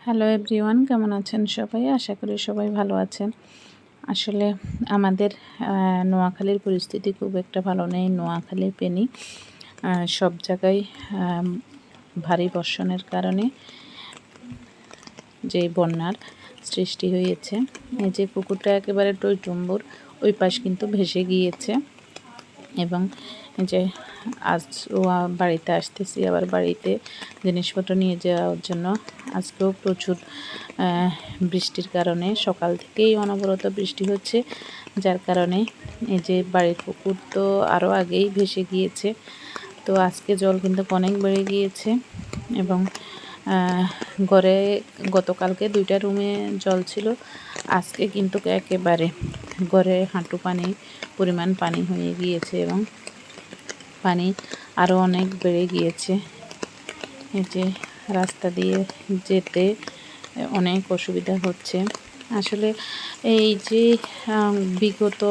Hello everyone, কেমন আছেন সবাই? আশা করি সবাই ভালো আছেন। আসলে আমাদের নোয়াখালীর পরিস্থিতি খুব একটা ভালো নেই। নোয়াখালী, ফেনী সব জায়গায় ভারী বর্ষণের কারণে যে বন্যার সৃষ্টি হয়েছে। এই যে পুকুরটা একেবারে টইটুম্বুর, ওই পাশ কিন্তু ভেসে গিয়েছে। এবং যে আজ বাড়িতে আসতেছি, আবার বাড়িতে জিনিসপত্র নিয়ে যাওয়ার জন্য। আজকেও প্রচুর বৃষ্টির কারণে সকাল থেকেই অনবরত বৃষ্টি হচ্ছে, যার কারণে এই যে বাড়ির পুকুর তো আরও আগেই ভেসে গিয়েছে। তো আজকে জল কিন্তু অনেক বেড়ে গিয়েছে এবং ঘরে গতকালকে 2টা রুমে জল ছিল, আজকে কিন্তু একেবারে ঘরে হাঁটু পরিমাণ পানি হয়ে গিয়েছে এবং পানি আরও অনেক বেড়ে গিয়েছে। এই যে রাস্তা দিয়ে যেতে অনেক অসুবিধা হচ্ছে। আসলে এই যে বিগত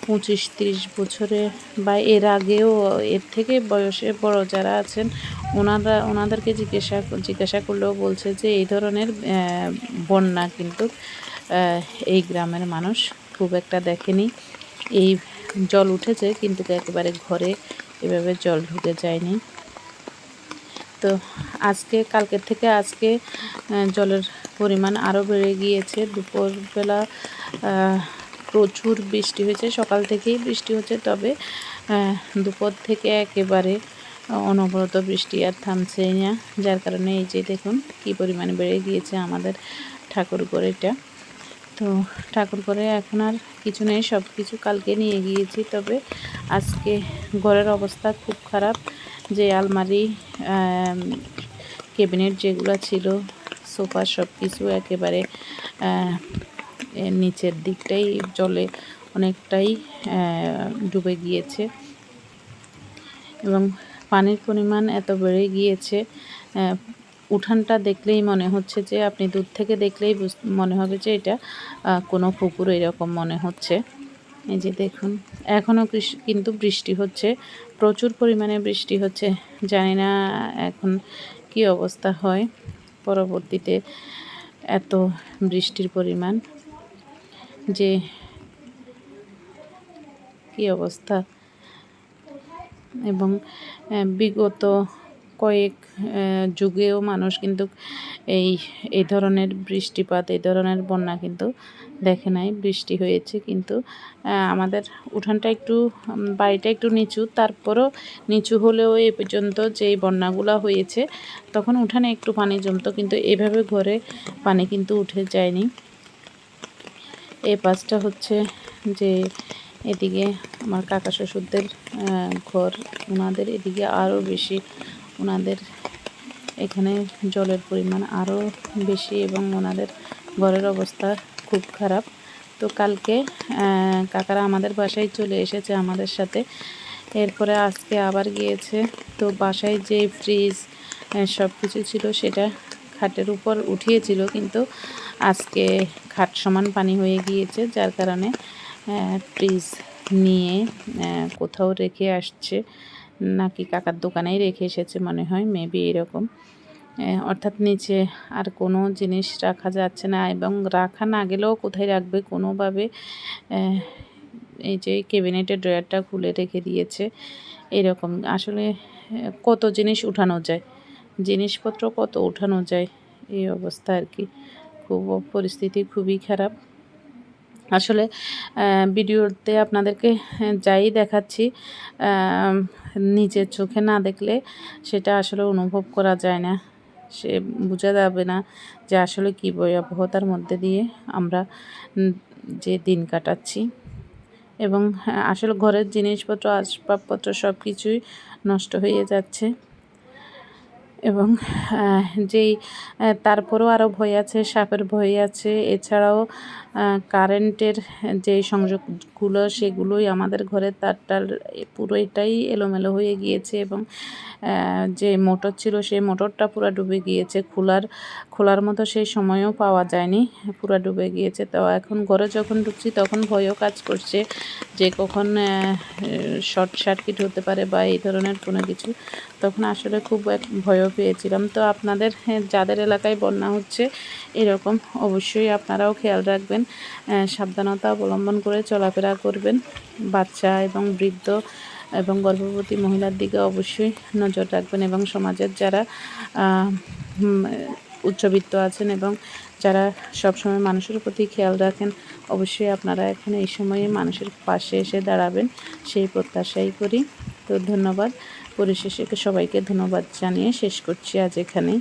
25-30 বছরে বা এর আগেও, এর থেকে বয়সে বড় যারা আছেন ওনাদেরকে জিজ্ঞাসা করলেও বলছে যে এই ধরনের বন্যা কিন্তু এই গ্রামের মানুষ খুব একটা দেখেনি। এই জল উঠেছে কিন্তু একেবারে ঘরে এভাবে জল ঢুকে যায়নি। তো কালকের থেকে আজকে জলের পরিমাণ আরও বেড়ে গিয়েছে। দুপুরবেলা প্রচুর বৃষ্টি হয়েছে, সকাল থেকেই বৃষ্টি হচ্ছে, তবে দুপুর থেকে একেবারে অনবরত বৃষ্টি আর থামছেই না, যার কারণে এই যে দেখুন কী পরিমাণে বেড়ে গিয়েছে আমাদের ঠাকুরঘরটা। তো ঠাকুরঘরে এখন আর কিছু নেই, সব কিছু কালকে নিয়ে গিয়েছি, তবে আজকে ঘরের অবস্থা খুব খারাপ। যে আলমারি, ক্যাবিনেট যেগুলো ছিল, সোফা, সব কিছু একেবারে নিচের দিকটাই জলে অনেকটাই ডুবে গিয়েছে এবং পানির পরিমাণ এত বেড়ে গিয়েছে, উঠানটা দেখলেই মনে হচ্ছে যে, আপনি দূর থেকে দেখলেই মনে হবে যে এটা কোনো পুকুর, এরকম মনে হচ্ছে। এই যে দেখুন এখনও কিন্তু বৃষ্টি হচ্ছে, প্রচুর পরিমাণে বৃষ্টি হচ্ছে। জানি না এখন কি অবস্থা হয় পরবর্তীতে, এত বৃষ্টির পরিমাণ যে কি অবস্থা। এবং বিগত কয়েক যুগেও মানুষ কিন্তু এই ধরনের বৃষ্টিপাত, এই ধরনের বন্যা কিন্তু দেখে নাই। বৃষ্টি হয়েছে কিন্তু আমাদের উঠানটা বাড়িটা একটু নিচু, তারপরও নিচু হলেও এ পর্যন্ত যেই বন্যাগুলো হয়েছে তখন উঠানে একটু পানি জমতো, কিন্তু এভাবে ঘরে পানি কিন্তু উঠে যায়নি। এই পাশটা হচ্ছে যে এদিকে আমার কাকা শ্বশুরদের ঘর, ওনাদের এদিকে আরও বেশি, ওনাদের এখানে জলের পরিমাণ আরও বেশি এবং ওনাদের ঘরের অবস্থা খুব খারাপ। তো কালকে কাকারা আমাদের বাসায় চলে এসেছে আমাদের সাথে, এরপরে আজকে আবার গিয়েছে। তো বাসায় যে ফ্রিজ সব কিছু ছিল সেটা খাটের উপর উঠিয়েছিল, কিন্তু আজকে খাট সমান পানি হয়ে গিয়েছে, যার কারণে ফ্রিজ নিয়ে কোথাও রেখে আসছে, নাকি কাকার দোকানেই রেখে এসেছে মনে হয়, মেবি এরকম। অর্থাৎ নিচে আর কোনো জিনিস রাখা যাচ্ছে না, এবং রাখা না গেলেও কোথায় রাখবে কোনোভাবে। এই যে ক্যাবিনেটের ড্রয়ারটা খুলে রেখে দিয়েছে, এরকম। আসলে কত জিনিস উঠানো যায়, জিনিসপত্র কত উঠানো যায়, এই অবস্থা আর কি। পরিস্থিতি খুবই খারাপ। আসলে ভিডিওতে আপনাদেরকে যাই দেখাচ্ছি, নিজের চোখে না দেখলে সেটা আসলে অনুভব করা যায় না, সে বোঝা যাবে না যে আসলে কী ভয়াবহতার মধ্যে দিয়ে আমরা যে দিন কাটাচ্ছি। এবং আসলে ঘরের জিনিসপত্র, আসবাবপত্র সব কিছুই নষ্ট হয়ে যাচ্ছে। এবং তারপরেও আরও ভয় আছে, সাপের ভয় আছে, এছাড়াও কারেন্টের যে সংযোগগুলো সেগুলোই আমাদের ঘরের তারটার পুরোটাই এলোমেলো হয়ে গিয়েছে, এবং যে মোটর ছিল সেই মোটরটা পুরো ডুবে গিয়েছে, খোলার মতো সেই সময়ও পাওয়া যায়নি, পুরো ডুবে গিয়েছে। তো এখন ঘরে যখন ঢুকছি তখন ভয়ও কাজ করছে যে কখন শর্ট সার্কিট হতে পারে বা এই ধরনের কোনো কিছু। তখন আসলে খুব এক ভয়ও পেয়েছিলাম। তো আপনাদের যাদের এলাকায় বন্যা হচ্ছে এরকম অবশ্যই আপনারাও খেয়াল রাখবেন, সাবধানতা অবলম্বন করে চলাফেরা করবেন। বাচ্চা এবং বৃদ্ধ এবং গর্ভবতী মহিলার দিকে অবশ্যই নজর রাখবেন এবং সমাজের যারা উচ্চবিত্ত আছেন এবং যারা সবসময় মানুষের প্রতি খেয়াল রাখেন অবশ্যই আপনারা এখন এই সময়ে মানুষের পাশে এসে দাঁড়াবেন, সেই প্রত্যাশাই করি। তো ধন্যবাদ। পরিশেষে সবাইকে ধন্যবাদ জানিয়ে শেষ করছি আজ এখানেই।